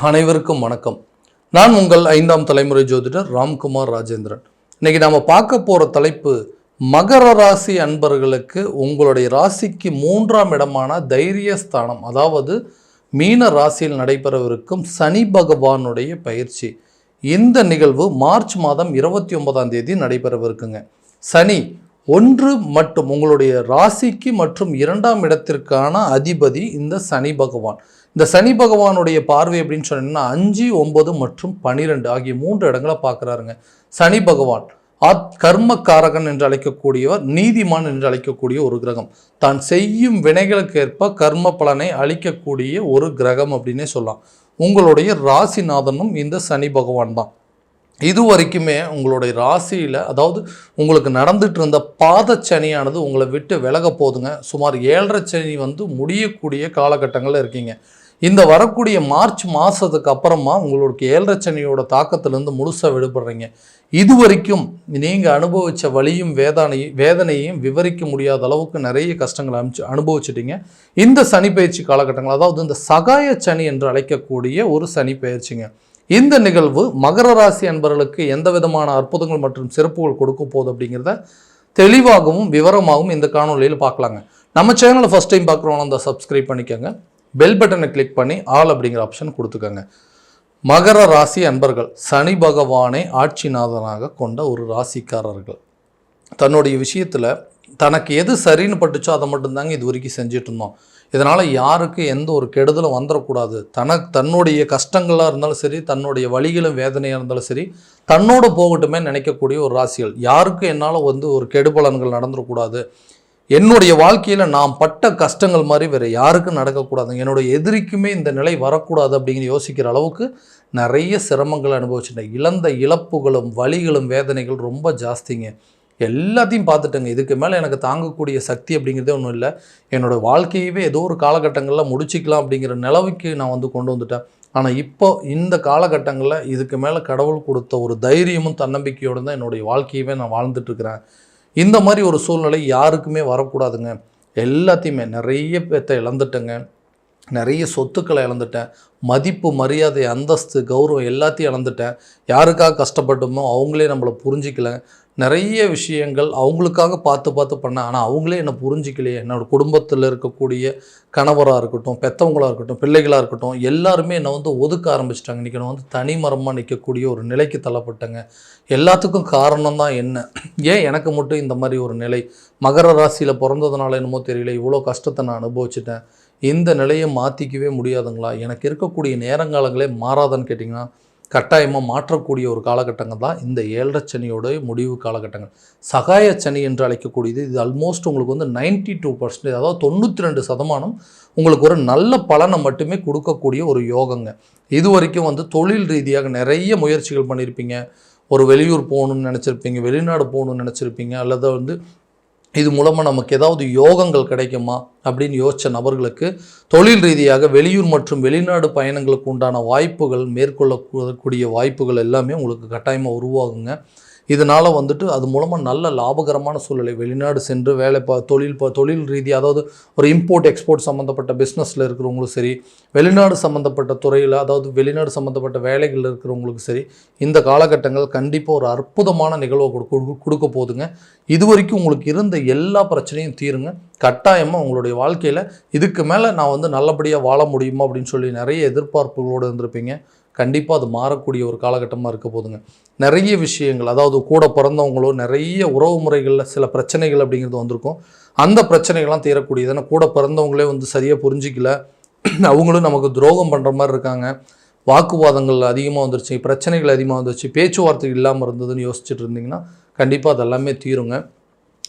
அனைவருக்கும் வணக்கம். நான் உங்கள் 5ஆம் தலைமுறை ஜோதிடர் ராம்குமார் ராஜேந்திரன். இன்னைக்கு நாம பார்க்க போற தலைப்பு, மகர ராசி அன்பர்களுக்கு உங்களுடைய ராசிக்கு 3ஆம் இடமான தைரியஸ்தானம், அதாவது மீன ராசியில் நடைபெறவிருக்கும் சனி பகவானுடைய பயிற்சி. இந்த நிகழ்வு மார்ச் மாதம் 29ஆம் தேதி நடைபெறவிருக்குங்க. சனி 1 மற்றும் உங்களுடைய ராசிக்கு மற்றும் 2ஆம் இடத்திற்கான அதிபதி இந்த சனி பகவான். இந்த சனி பகவானுடைய பார்வை அப்படின்னு சொன்னீங்கன்னா 5, 9 மற்றும் 12 ஆகிய 3 இடங்களை பார்க்குறாருங்க. சனி பகவான் கர்மக்காரகன் என்று அழைக்கக்கூடியவர், நீதிமான் என்று அழைக்கக்கூடிய ஒரு கிரகம். தான் செய்யும் வினைகளுக்கு ஏற்ப கர்ம பலனை அளிக்கக்கூடிய ஒரு கிரகம் அப்படின்னே சொல்லலாம். உங்களுடைய ராசிநாதனும் இந்த சனி பகவான் தான். இது வரைக்குமே உங்களுடைய ராசியில், அதாவது உங்களுக்கு நடந்துட்டு இருந்த பாதச்சனியானது உங்களை விட்டு விலக போதுங்க. சுமார் 7.5 சனி முடியக்கூடிய காலகட்டங்களில் இருக்கீங்க. இந்த வரக்கூடிய மார்ச் மாதத்துக்கு அப்புறமா உங்களுக்கு 7.5 சனியோட தாக்கத்திலேருந்து முழுசாக விடுபடுறீங்க. இது வரைக்கும் நீங்கள் அனுபவித்த வலியும் வேதனையும் விவரிக்க முடியாத அளவுக்கு நிறைய கஷ்டங்களை அனுபவிச்சிட்டிங்க. இந்த சனி பயிற்சி காலகட்டங்கள், அதாவது இந்த சகாய சனி என்று அழைக்கக்கூடிய ஒரு சனி பயிற்சிங்க. இந்த நிகழ்வு மகர ராசி அன்பர்களுக்கு எந்த விதமான அற்புதங்கள் மற்றும் சிறப்புகள் கொடுக்க போகுது அப்படிங்கிறத தெளிவாகவும் விவரமாகவும் இந்த காணொலியில் பார்க்கலாங்க. நம்ம சேனலை ஃபஸ்ட் டைம் பார்க்குறவங்க அந்த சப்ஸ்கிரைப் பண்ணிக்கோங்க. பெல் பட்டனை கிளிக் பண்ணி ஆல் அப்படிங்கிற ஆப்ஷன் கொடுத்துக்கோங்க. மகர ராசி அன்பர்கள் சனி பகவானை ஆட்சிநாதனாக கொண்ட ஒரு ராசிக்காரர்கள். தன்னுடைய விஷயத்தில் தனக்கு எது சரின்னு பட்டுச்சோ அதை மட்டும்தாங்க இது வரைக்கும் செஞ்சுட்டு இருந்தோம். இதனால் யாருக்கு எந்த ஒரு கெடுதலும் வந்துடக்கூடாது. தன்னுடைய கஷ்டங்களாக இருந்தாலும் சரி, தன்னுடைய வலிகளும் வேதனையாக இருந்தாலும் சரி, தன்னோடு போகட்டுமே நினைக்கக்கூடிய ஒரு ராசிகள். யாருக்கு என்னால் ஒரு கெடுபலன்கள் நடந்துடக்கூடாது, என்னுடைய வாழ்க்கையில் நான் பட்ட கஷ்டங்கள் மாதிரி வேறு யாருக்கும் நடக்கக்கூடாது, என்னுடைய எதிரிக்குமே இந்த நிலை வரக்கூடாது அப்படிங்கிற யோசிக்கிற அளவுக்கு நிறைய சிரமங்களை அனுபவிச்சுட்டேன். இழந்த இழப்புகளும் வலிகளும் வேதனைகள் ரொம்ப ஜாஸ்திங்க. எல்லாத்தையும் பார்த்துட்டேங்க. இதுக்கு மேலே எனக்கு தாங்கக்கூடிய சக்தி அப்படிங்கிறதே ஒன்றும் இல்லை. என்னோடய வாழ்க்கையவே ஏதோ ஒரு காலகட்டங்களில் முடிச்சிக்கலாம் அப்படிங்கிற நிலவுக்கு நான் கொண்டு வந்துட்டேன். ஆனால் இப்போ இந்த காலகட்டங்களில் இதுக்கு மேலே கடவுள் கொடுத்த ஒரு தைரியமும் தன்னம்பிக்கையோடு தான் என்னுடைய வாழ்க்கையவே நான் வாழ்ந்துட்டுருக்கிறேன். இந்த மாதிரி ஒரு சூழ்நிலை யாருக்குமே வரக்கூடாதுங்க. எல்லாத்தையுமே நிறைய பேர்த்த இழந்துட்டேங்க. நிறைய சொத்துக்களை இழந்துட்டேன். மதிப்பு, மரியாதை, அந்தஸ்து, கௌரவம் எல்லாத்தையும் இழந்துட்டேன். யாருக்காக கஷ்டப்பட்டோமோ அவங்களே நம்மளை புரிஞ்சிக்கல. நிறைய விஷயங்கள் அவங்களுக்காக பார்த்து பண்ணேன். ஆனால் அவங்களே என்னை புரிஞ்சிக்கலையே. என்னோடய குடும்பத்தில் இருக்கக்கூடிய கணவராக இருக்கட்டும், பெற்றவங்களாக இருக்கட்டும், பிள்ளைகளாக இருக்கட்டும், எல்லாருமே என்னை ஒதுக்க ஆரம்பிச்சிட்டாங்க. இன்றைக்கி நான் தனிமரமாக நிற்கக்கூடிய ஒரு நிலைக்கு தள்ளப்பட்டேங்க. எல்லாத்துக்கும் காரணம் தான் என்ன, ஏன் எனக்கு மட்டும் இந்த மாதிரி ஒரு நிலை? மகர ராசியில் பிறந்ததுனால என்னமோ தெரியல, இவ்வளோ கஷ்டத்தை நான் அனுபவிச்சிட்டேன். இந்த நிலையை மாற்றிக்கவே முடியாதுங்களா? எனக்கு இருக்கக்கூடிய நேரங்காலங்களே மாறாதான்னு கேட்டிங்கன்னா கட்டாயமாக மாற்றக்கூடிய ஒரு காலகட்டங்கள் தான் இந்த 7.5 சனியோட முடிவு காலகட்டங்கள். சகாய சனி என்று அழைக்கக்கூடியது இது ஆல்மோஸ்ட் உங்களுக்கு 92%, அதாவது 92% உங்களுக்கு ஒரு நல்ல பலனை மட்டுமே கொடுக்கக்கூடிய ஒரு யோகங்க. இது வரைக்கும் தொழில் ரீதியாக நிறைய முயற்சிகள் பண்ணியிருப்பீங்க. ஒரு வெளியூர் போகணுன்னு நினச்சிருப்பீங்க, வெளிநாடு போகணுன்னு நினச்சிருப்பீங்க, அல்லது இது மூலமாக நமக்கு ஏதாவது யோகங்கள் கிடைக்குமா அப்படின்னு யோசித்த நபர்களுக்கு தொழில் ரீதியாக வெளியூர் மற்றும் வெளிநாடு பயணங்களுக்கு உண்டான வாய்ப்புகள், மேற்கொள்ளக்கூடிய வாய்ப்புகள் எல்லாமே உங்களுக்கு கட்டாயமாக உருவாகுங்க. இதனால் அது மூலமாக நல்ல லாபகரமான சூழ்நிலை, வெளிநாடு சென்று வேலை தொழில் ரீதியாக, அதாவது ஒரு இம்போர்ட் எக்ஸ்போர்ட் சம்மந்தப்பட்ட பிஸ்னஸில் இருக்கிறவங்களும் சரி, வெளிநாடு சம்மந்தப்பட்ட துறையில், அதாவது வெளிநாடு சம்மந்தப்பட்ட வேலைகளில் இருக்கிறவங்களுக்கும் சரி, இந்த காலகட்டங்கள் கண்டிப்பாக ஒரு அற்புதமான நிகழ்வை கொடுக்க போகுதுங்க. இது வரைக்கும் உங்களுக்கு இருந்த எல்லா பிரச்சனையும் தீருங்க. கட்டாயமாக உங்களுடைய வாழ்க்கையில் இதுக்கு மேலே நான் நல்லபடியாக வாழ முடியுமா அப்படின்னு சொல்லி நிறைய எதிர்பார்ப்புகளோடு இருந்திருப்பீங்க. கண்டிப்பாக அது மாறக்கூடிய ஒரு காலகட்டமாக இருக்க போதுங்க. நிறைய விஷயங்கள், அதாவது கூட பிறந்தவங்களோ நிறைய உறவு முறைகளில் சில பிரச்சனைகள் அப்படிங்கிறது வந்திருக்கும். அந்த பிரச்சனைகள்லாம் தீரக்கூடியது. ஏன்னா கூட பிறந்தவங்களே சரியாக புரிஞ்சிக்கல, அவங்களும் நமக்கு துரோகம் பண்ணுற மாதிரி இருக்காங்க. வாக்குவாதங்கள் அதிகமாக வந்துருச்சு, பிரச்சனைகள் அதிகமாக வந்துருச்சு, பேச்சுவார்த்தை இல்லாமல் இருந்ததுன்னு யோசிச்சுட்டு இருந்தீங்கன்னா கண்டிப்பாக அதெல்லாமே தீருங்க.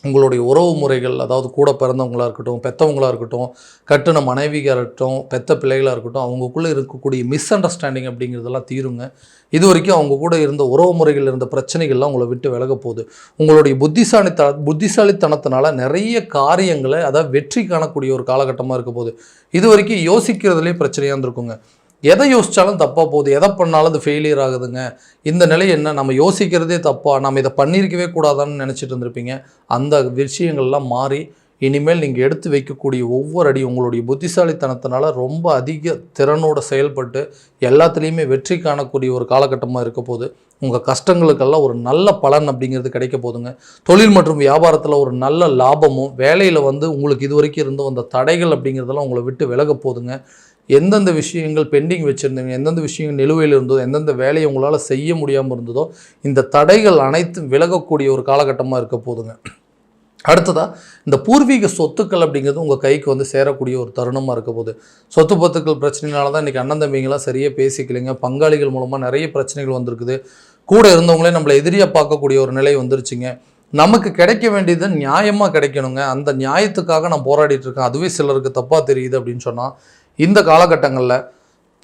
உங்களுடைய உறவு முறைகள், அதாவது கூட பிறந்தவங்களாக இருக்கட்டும், பெற்றவங்களாக இருக்கட்டும், கட்டுன மனைவியாக இருக்கட்டும், பெற்ற பிள்ளைகளாக இருக்கட்டும், அவங்களுக்குள்ளே இருக்கக்கூடிய மிஸ் அண்டர்ஸ்டாண்டிங் அப்படிங்கிறதெல்லாம் தீருங்க. இது வரைக்கும் அவங்க கூட இருந்த உறவு முறைகள் இருந்த பிரச்சனைகள்லாம் உங்களை விட்டு விலக போகுது. உங்களுடைய புத்திசாலித்தனத்தினால நிறைய காரியங்களை, அதாவது வெற்றி காணக்கூடிய ஒரு காலகட்டமாக இருக்க போகுது. இது வரைக்கும் யோசிக்கிறதுலேயே பிரச்சனையாக இருந்திருக்குங்க. எதை யோசித்தாலும் தப்பாக போகுது, எதை பண்ணாலும் அது ஃபெயிலியர் ஆகுதுங்க. இந்த நிலை என்ன, நம்ம யோசிக்கிறதே தப்பா, நம்ம இதை பண்ணியிருக்கவே கூடாதான்னு நினச்சிட்டு இருந்திருப்பீங்க. அந்த விஷயங்கள்லாம் மாறி இனிமேல் நீங்கள் எடுத்து வைக்கக்கூடிய ஒவ்வொரு அடி உங்களுடைய புத்திசாலித்தனத்தினால ரொம்ப அதிக திறனோடு செயல்பட்டு எல்லாத்துலேயுமே வெற்றி காணக்கூடிய ஒரு காலகட்டமாக இருக்க போது. உங்கள் கஷ்டங்களுக்கெல்லாம் ஒரு நல்ல பலன் அப்படிங்கிறது கிடைக்க போதுங்க. தொழில் மற்றும் வியாபாரத்தில் ஒரு நல்ல லாபமும், வேலையில் உங்களுக்கு இது வரைக்கும் இருந்து வந்த தடைகள் அப்படிங்கிறதெல்லாம் உங்களை விட்டு விலக போதுங்க. எந்தெந்த விஷயங்கள் பெண்டிங் வச்சுருந்தீங்க, எந்தெந்த விஷயங்கள் நிலுவையில் இருந்ததோ, எந்தெந்த வேலையை உங்களால் செய்ய முடியாமல் இருந்ததோ, இந்த தடைகள் அனைத்தும் விலகக்கூடிய ஒரு காலகட்டமாக இருக்க போதுங்க. அடுத்ததாக இந்த பூர்வீக சொத்துக்கள் அப்படிங்கிறது உங்கள் கைக்கு சேரக்கூடிய ஒரு தருணமாக இருக்க போது. சொத்து பத்துக்கள் பிரச்சனைனால தான் இன்றைக்கி அண்ணன் தம்பிங்களாம் சரியாக பேசிக்கலைங்க. பங்காளிகள் மூலமாக நிறைய பிரச்சனைகள் வந்திருக்குது. கூட இருந்தவங்களே நம்மளை எதிரியாக பார்க்கக்கூடிய ஒரு நிலை வந்துருச்சுங்க. நமக்கு கிடைக்க வேண்டியது நியாயமாக கிடைக்கணுங்க. அந்த நியாயத்துக்காக நான் போராடிட்டு இருக்கேன், அதுவே சிலருக்கு தப்பாக தெரியுது அப்படின்னு சொன்னால், இந்த காலகட்டங்களில்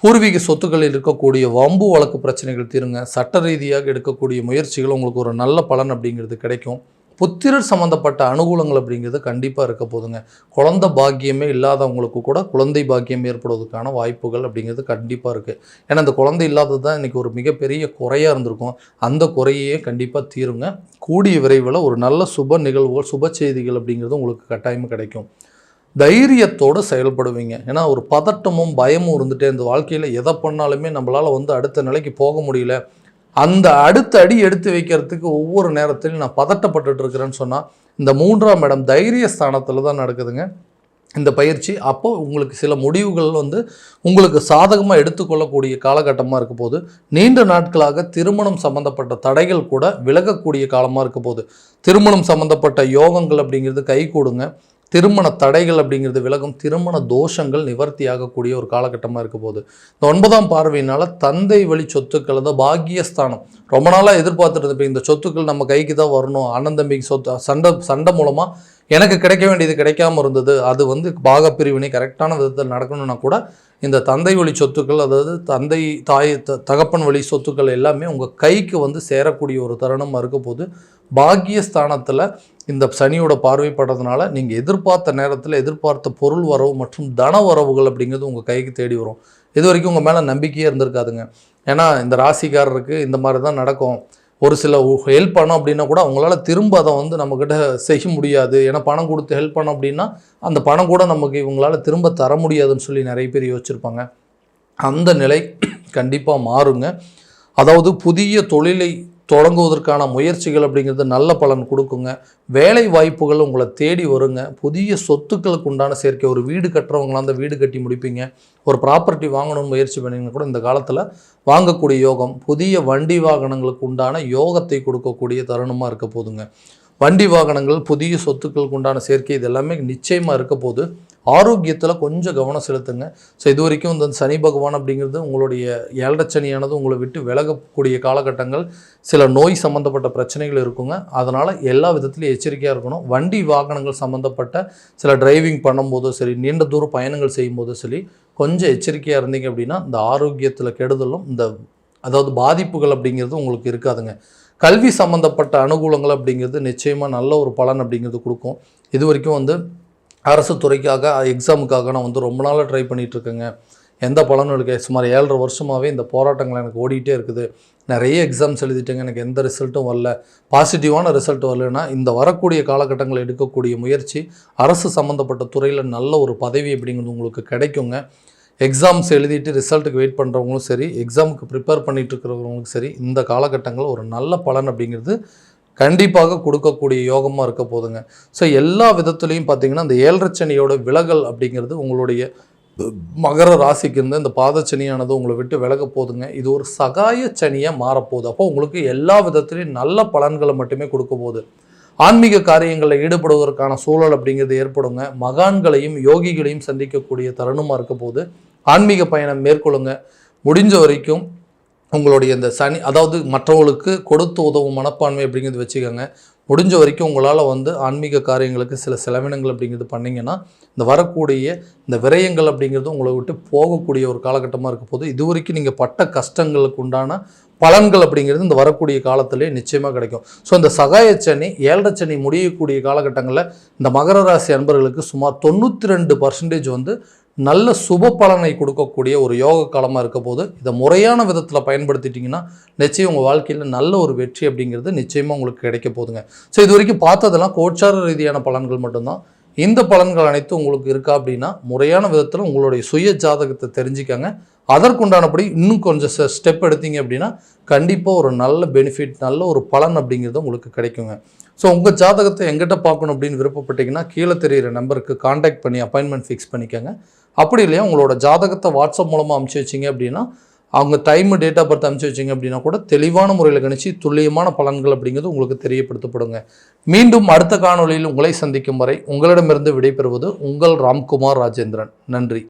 பூர்வீக சொத்துக்களில் இருக்கக்கூடிய வம்பு வழக்கு பிரச்சனைகள் தீருங்க. சட்ட ரீதியாக எடுக்கக்கூடிய முயற்சிகள் உங்களுக்கு ஒரு நல்ல பலன் அப்படிங்கிறது கிடைக்கும். புத்திரர் சம்மந்தப்பட்ட அனுகூலங்கள் அப்படிங்கிறது கண்டிப்பாக இருக்க போதுங்க. குழந்தை பாக்கியமே இல்லாதவங்களுக்கு கூட குழந்தை பாக்கியம் ஏற்படுவதற்கான வாய்ப்புகள் அப்படிங்கிறது கண்டிப்பாக இருக்குது. ஏன்னா அந்த குழந்தை இல்லாதது தான் இன்றைக்கி ஒரு மிகப்பெரிய குறையாக இருந்திருக்கும். அந்த குறையே கண்டிப்பாக தீருங்க. கூடிய விரைவில் ஒரு நல்ல சுப நிகழ்வுகள், சுப செய்திகள் அப்படிங்கிறது உங்களுக்கு கட்டாயமாக கிடைக்கும். தைரியத்தோடு செயல்படுவீங்க. ஏன்னா ஒரு பதட்டமும் பயமும் இருந்துகிட்டே இந்த வாழ்க்கையில் எதை பண்ணாலுமே நம்மளால் அடுத்த நிலைக்கு போக முடியல, அந்த அடுத்த அடி எடுத்து வைக்கிறதுக்கு ஒவ்வொரு நேரத்திலும் நான் பதட்டப்பட்டு இருக்கிறேன்னு சொன்னால், இந்த 3ஆம் இடம் தைரிய ஸ்தானத்தில் தான் நடக்குதுங்க இந்த பயிற்சி. அப்போது உங்களுக்கு சில முடிவுகள் உங்களுக்கு சாதகமாக எடுத்துக்கொள்ளக்கூடிய காலகட்டமாக இருக்க போது. நீண்ட நாட்களாக திருமணம் சம்மந்தப்பட்ட தடைகள் கூட விலகக்கூடிய காலமாக இருக்க போது. திருமணம் சம்மந்தப்பட்ட யோகங்கள் அப்படிங்கிறது கை கூடுங்க. திருமண தடைகள் அப்படிங்கிறது விலகும். திருமண தோஷங்கள் நிவர்த்தி ஆகக்கூடிய ஒரு காலகட்டமாக இருக்க போது. இந்த 9ஆம் பார்வையினால் தந்தை வழி சொத்துக்கள், அதாவது பாக்கியஸ்தானம், ரொம்ப நாளாக எதிர்பார்த்துட்டு இருந்தப்போ இந்த சொத்துக்கள் நம்ம கைக்கு தான் வரணும், அண்ணன் தம்பிக்கு சொத்து சண்டை மூலமாக எனக்கு கிடைக்க வேண்டியது கிடைக்காம இருந்தது, அது பாகப்பிரிவினை கரெக்டான விதத்தில் நடக்கணும்னா கூட இந்த தந்தை வழி சொத்துக்கள், அதாவது தந்தை தாய் தகப்பன் வழி சொத்துக்கள் எல்லாமே உங்கள் கைக்கு சேரக்கூடிய ஒரு தருணமாக இருக்க போது. பாக்கியஸ்தானத்தில் இந்த சனியோட பார்வைப்படுறதுனால நீங்கள் எதிர்பார்த்த நேரத்தில் எதிர்பார்த்த பொருள் வரவு மற்றும் தன வரவுகள் அப்படிங்கிறது உங்கள் கைக்கு தேடி வரும். இது வரைக்கும் உங்கள் மேலே நம்பிக்கையே இருந்திருக்காதுங்க. ஏன்னா இந்த ராசிக்காரருக்கு இந்த மாதிரி தான் நடக்கும். ஒரு சில ஹெல்ப் பண்ணோம் அப்படின்னா கூட அவங்களால திரும்ப அதை நம்மக்கிட்ட செய்ய முடியாது. ஏன்னா பணம் கொடுத்து ஹெல்ப் பண்ணோம் அப்படின்னா அந்த பணம் கூட நமக்கு இவங்களால திரும்ப தர முடியாதுன்னு சொல்லி நிறைய பேர் யோசிச்சிருப்பாங்க. அந்த நிலை கண்டிப்பாக மாறுங்க. அதாவது புதிய தொழிலை தொடங்குவதற்கான முயற்சிகள் அப்படிங்கிறது நல்ல பலன் கொடுக்குங்க. வேலை வாய்ப்புகள் உங்களை தேடி வருங்க. புதிய சொத்துக்களுக்கு உண்டான சேர்க்கை, ஒரு வீடு கட்டுறவங்களாம் அந்த வீடு கட்டி முடிப்பீங்க. ஒரு ப்ராப்பர்ட்டி வாங்கணும்னு முயற்சி பண்ணிங்கன்னா கூட இந்த காலத்தில் வாங்கக்கூடிய யோகம், புதிய வண்டி வாகனங்களுக்கு உண்டான யோகத்தை கொடுக்கக்கூடிய தருணமாக இருக்க போதுங்க. வண்டி வாகனங்கள், புதிய சொத்துக்களுக்கு உண்டான சேர்க்கை, இது எல்லாமே நிச்சயமாக இருக்க போது. ஆரோக்கியத்தில் கொஞ்சம் கவனம் செலுத்துங்க. ஸோ இது வரைக்கும் இந்த சனி பகவான் அப்படிங்கிறது உங்களுடைய ஏழரைச்சனியானது உங்களை விட்டு விலகக்கூடிய காலகட்டங்கள், சில நோய் சம்மந்தப்பட்ட பிரச்சனைகள் இருக்குங்க. அதனால் எல்லா விதத்துலையும் எச்சரிக்கையாக இருக்கணும். வண்டி வாகனங்கள் சம்மந்தப்பட்ட சில டிரைவிங் பண்ணும்போதும் சரி, நீண்ட தூர பயணங்கள் செய்யும்போதும் சரி, கொஞ்சம் எச்சரிக்கையாக இருந்தீங்க அப்படின்னா இந்த ஆரோக்கியத்தில் கெடுதலும் அதாவது பாதிப்புகள் அப்படிங்கிறது உங்களுக்கு இருக்காதுங்க. கல்வி சம்மந்தப்பட்ட அனுகூலங்கள் அப்படிங்கிறது நிச்சயமாக நல்ல ஒரு பலன் அப்படிங்கிறது கொடுக்கும். இது வரைக்கும் அரசு துறைக்காக எக்ஸாமுக்காக நான் ரொம்ப நாளாக ட்ரை பண்ணிகிட்ருக்கேங்க, எந்த பலனும் இருக்கு. சுமார் 7.5 வருஷமாகவே இந்த போராட்டங்கள் எனக்கு ஓடிட்டே இருக்குது. நிறைய எக்ஸாம்ஸ் எழுதிட்டேங்க, எனக்கு எந்த ரிசல்ட்டும் வரல, பாசிட்டிவான ரிசல்ட் வரலன்னா இந்த வரக்கூடிய காலகட்டங்களில் எடுக்கக்கூடிய முயற்சி அரசு சம்மந்தப்பட்ட துறையில் நல்ல ஒரு பதவி அப்படிங்கிறது உங்களுக்கு கிடைக்குங்க. எக்ஸாம்ஸ் எழுதிட்டு ரிசல்ட்டுக்கு வெயிட் பண்ணுறவங்களும் சரி, எக்ஸாமுக்கு ப்ரிப்பேர் பண்ணிகிட்டு இருக்கிறவங்களுக்கும் சரி, இந்த காலகட்டங்கள் ஒரு நல்ல பலன் அப்படிங்கிறது கண்டிப்பாக கொடுக்கக்கூடிய யோகமாக இருக்க போதுங்க. ஸோ எல்லா விதத்துலேயும் பார்த்திங்கன்னா இந்த 7.5 சனியோட விலகல் அப்படிங்கிறது உங்களுடைய மகர ராசிக்கு இருந்து இந்த பாதச்சனியானது உங்களை விட்டு விலக போதுங்க. இது ஒரு சகாய சனியாக மாறப்போகுது. அப்போ உங்களுக்கு எல்லா விதத்துலேயும் நல்ல பலன்களை மட்டுமே கொடுக்க போகுது. ஆன்மீக காரியங்களில் ஈடுபடுவதற்கான சூழல் அப்படிங்கிறது ஏற்படுங்க. மகான்களையும் யோகிகளையும் சந்திக்கக்கூடிய தருணமாக இருக்க போது ஆன்மீக பயணம் மேற்கொள்ளுங்க. முடிஞ்ச வரைக்கும் உங்களுடைய இந்த சனி, அதாவது மற்றவங்களுக்கு கொடுத்து உதவும் மனப்பான்மை அப்படிங்கிறது வச்சுக்கோங்க. முடிஞ்ச வரைக்கும் உங்களால் ஆன்மீக காரியங்களுக்கு சில செலவினங்கள் அப்படிங்கிறது பண்ணிங்கன்னா இந்த வரக்கூடிய இந்த விரயங்கள் அப்படிங்கிறது உங்களை விட்டு போகக்கூடிய ஒரு காலகட்டமாக இருக்க போது. இது வரைக்கும் நீங்கள் பட்ட கஷ்டங்களுக்கு உண்டான பலன்கள் அப்படிங்கிறது இந்த வரக்கூடிய காலத்திலே நிச்சயமாக கிடைக்கும். ஸோ இந்த சகாயச்சனி 7.5 சனி முடியக்கூடிய காலகட்டங்களில் இந்த மகர ராசி அன்பர்களுக்கு சுமார் 92% நல்ல சுப பலனை கொடுக்கக்கூடிய ஒரு யோக காலமாக இருக்க போது. இதை முறையான விதத்தில் பயன்படுத்திட்டிங்கன்னா நிச்சயம் உங்கள் வாழ்க்கையில் நல்ல ஒரு வெற்றி அப்படிங்கிறது நிச்சயமாக உங்களுக்கு கிடைக்க போதுங்க. ஸோ இது வரைக்கும் பார்த்ததெல்லாம் கோச்சார ரீதியான பலன்கள் மட்டும்தான். இந்த பலன்கள் அனைத்தும் உங்களுக்கு இருக்கா அப்படின்னா முறையான விதத்தில் உங்களுடைய சுய ஜாதகத்தை தெரிஞ்சுக்கங்க. அதற்குண்டானபடி இன்னும் கொஞ்சம் ஸ்டெப் எடுத்தீங்க அப்படின்னா கண்டிப்பாக ஒரு நல்ல பெனிஃபிட், நல்ல ஒரு பலன் அப்படிங்கிறது உங்களுக்கு கிடைக்குங்க. ஸோ உங்கள் ஜாதகத்தை எங்கிட்ட பார்க்கணும் அப்படின்னு விருப்பப்பட்டீங்கன்னா கீழே தெரிகிற நம்பருக்கு காண்டாக்ட் பண்ணி அப்பாயின்மெண்ட் ஃபிக்ஸ் பண்ணிக்கோங்க. அப்படி இல்லையா உங்களோட ஜாதகத்தை வாட்ஸ்அப் மூலமாக அனுப்பிச்சி வச்சிங்க அப்படின்னா அவங்க டைமு, டேட் ஆஃப் பர்த் அனுப்பிச்சி வச்சிங்க அப்படின்னா கூட தெளிவான முறையில் கணிச்சு துல்லியமான பலன்கள் அப்படிங்கிறது உங்களுக்கு தெரியப்படுத்தப்படுங்க. மீண்டும் அடுத்த காணொளியில் உங்களை சந்திக்கும் வரை உங்களிடமிருந்து விடைபெறுவது உங்கள் ராம்குமார் ராஜேந்திரன். நன்றி.